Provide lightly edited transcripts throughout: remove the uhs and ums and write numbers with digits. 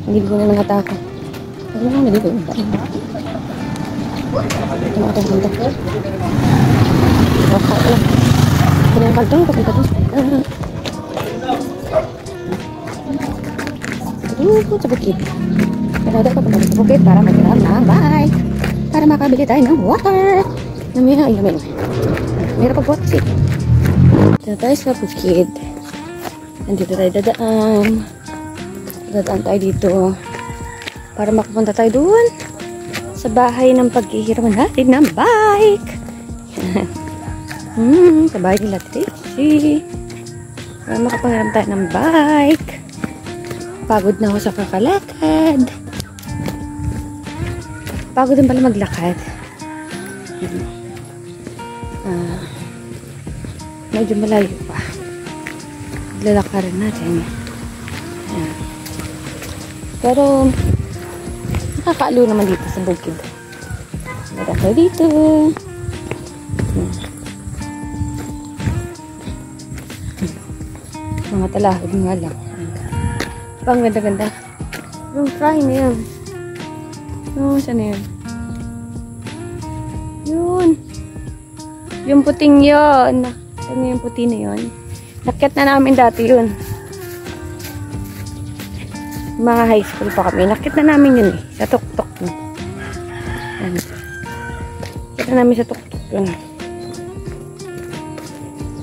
Hindi ko na nangataka. Ano lang, hindi ko na nangataka. Kanyang kaldong, kapag ito. Sa bukid. Pero daw kapag sa bukid para magkirahan ng bike. Para makabili tayo ng water. Namira, ay namin. Mira pag water. Dito tayo sa bukid. Nandito tayo dadaan. Dadaan tayo dito. Para makapunta tayo doon. Sa bahay ng paghihiraman natin ng bike. Sa bahay nila Tracy. Para makapangiram tayo ng bike. Pagod na ako sa kakalakad. Pagod din pala maglakad. Medyo malayo pa. Lalakarin natin. Pero nakakaalo naman dito sa bukid. Nada tayo dito. Mga talahod nga lang. Pang ganda-ganda. Yung fry na yun. No, saan na yun? Yun. Yung puting yun. Ano yung puti na yun? Nakyat na namin dati yun. Mga high school pa kami. Nakyat na namin yun eh. Sa tuktok. Nakyat na namin sa tuktok yun.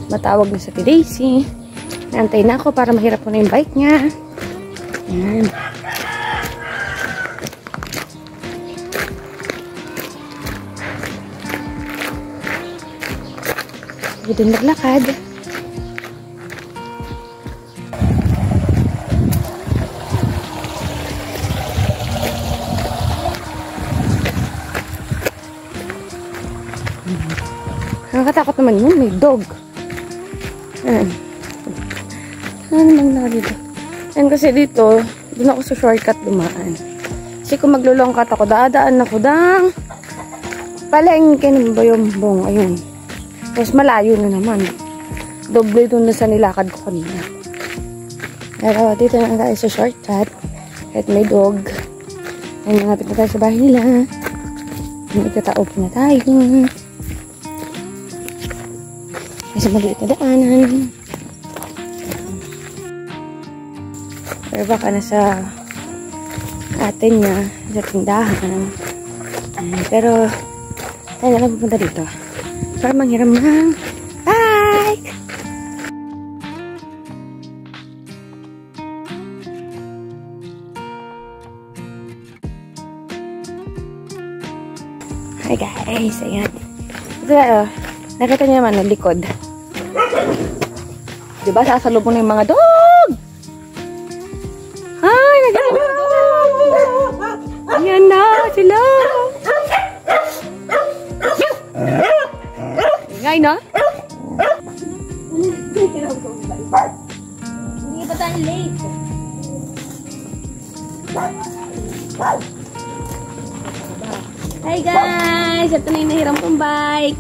Matawag na sa Daisy. Naantay na ako para mahirap ko na yung bike niya. Ayan. Pwede maglakad. Nakakatakot naman yun. May dog. Ayan. Ano naman dito? Ayan kasi dito, doon ako sa shortcut dumaan. Kasi kung maglulongkat ako, daadaan ako dang palengke ng Bayombong. Ayun. Tapos malayo na naman. Doble doon na sa nilakad ko kanina. Pero dito na tayo sa shortcut. Kahit may dog. Ayun, nangapit na tayo sa bahay nila. Nagkataop na tayo. Kasi maliit na daanan. Pero baka nasa atin niya sa tindahan. Pero tayo na lang pupunta dito para manghiram ng bike. Hi guys, ayan. Ito na, nakita niyo naman ang likod. Diba sasalubong na yung mga dog? Hi, nag-dog! Ayan na sila! Ngayon na? Hindi pa tayo late. Hi guys! Ito na yung nahiram kong bike.